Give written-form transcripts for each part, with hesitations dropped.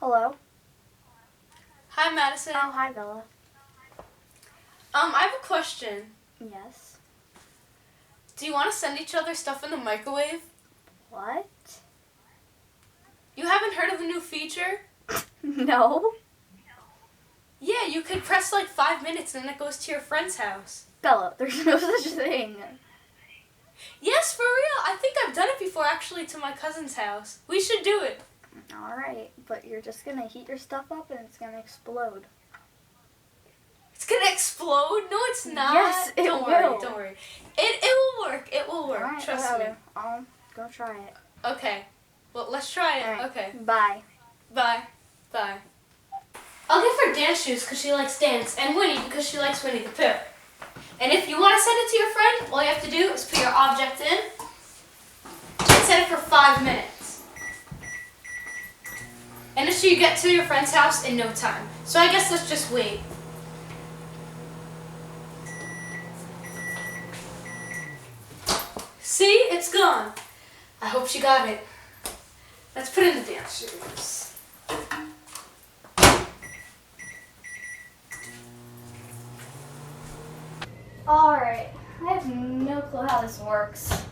Hello. Hi, Madison. Oh, hi, Bella. I have a question. Yes. Do you want to send each other stuff in the microwave? What? You haven't heard of the new feature? No. Yeah, you could press like 5 minutes and then it goes to your friend's house. Bella, there's no such thing. Yes, for real. I think I've done it before actually to my cousin's house. We should do it. Alright, but you're just gonna heat your stuff up and it's gonna explode. It's gonna explode? No, it's not. Yes, it don't will. worry, don't worry. It will work. It will work. Alright, Trust me. I'll go try it. Okay. Well, let's try it. Alright, Okay. Bye. Bye. Bye. I'll give her dance shoes because she likes dance, and Winnie because she likes Winnie the Pooh. And if you want to send it to your friend, all you have to do is put your object in and set it for 5 minutes. And it should get to your friend's house in no time. So I guess let's just wait. See? It's gone. I hope she got it. Let's put in the dance shoes. Alright, I have no clue how this works.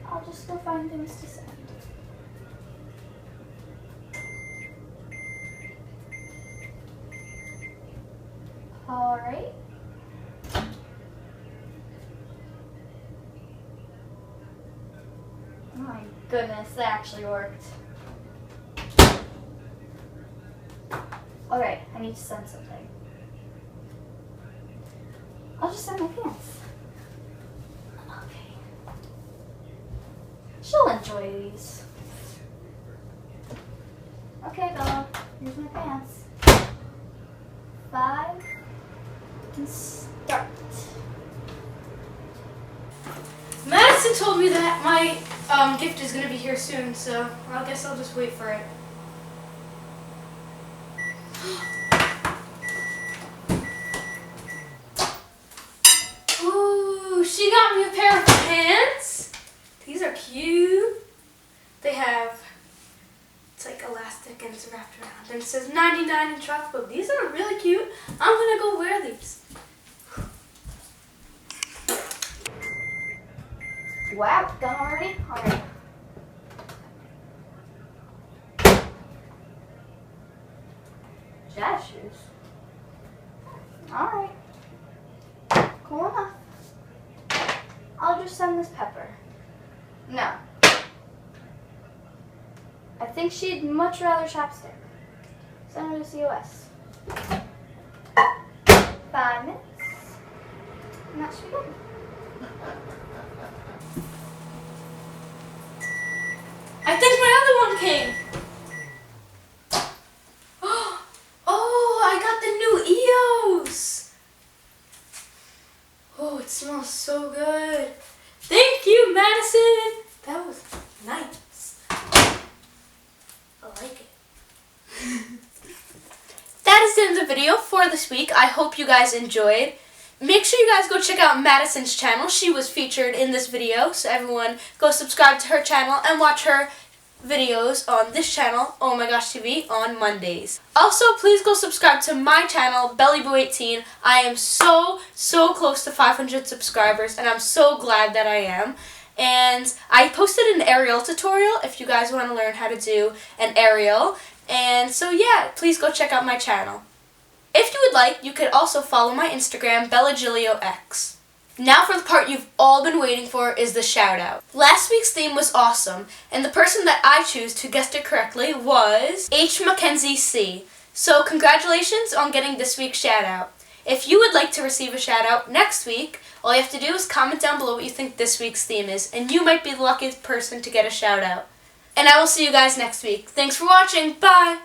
I'll just go find things to send. Alright. Oh my goodness, that actually worked. Alright, I need to send something. I'll just send my pants. Okay. She'll enjoy these. Okay, Bella, here's my pants. 5 and start. Madison told me that my gift is going to be here soon, so I guess I'll just wait for it. Ooh, she got me a pair of pants. These are cute. They have, it's like elastic and it's wrapped around. And it says 99 in chocolate. These are really cute. I'm going to go wear these. Wow, done already? Alright. Jazz shoes. Alright. Cool enough. I'll just send this Pepper. No. I think she'd much rather chapstick. Send her to COS. 5 minutes. And that should be good. I think my other one came. Oh, I got the new EOS. Oh, it smells so good. Thank you, Madison. That was nice. I like it. That is the end of the video for this week. I hope you guys enjoyed. Make sure you guys go check out Madison's channel. She was featured in this video, so everyone go subscribe to her channel and watch her videos on this channel, OMMyGoshTV, on Mondays. Also, please go subscribe to my channel, BellyBoo18. I am so close to 500 subscribers, and I'm so glad that I am. And I posted an aerial tutorial if you guys want to learn how to do an aerial. And so yeah, please go check out my channel. If you would like, you could also follow my Instagram, BellaGilioX. Now for the part you've all been waiting for is the shout out. Last week's theme was awesome, and the person that I chose who guessed it correctly was H. Mackenzie C. So congratulations on getting this week's shout out. If you would like to receive a shout out next week, all you have to do is comment down below what you think this week's theme is, and you might be the luckiest person to get a shout out. And I will see you guys next week. Thanks for watching. Bye!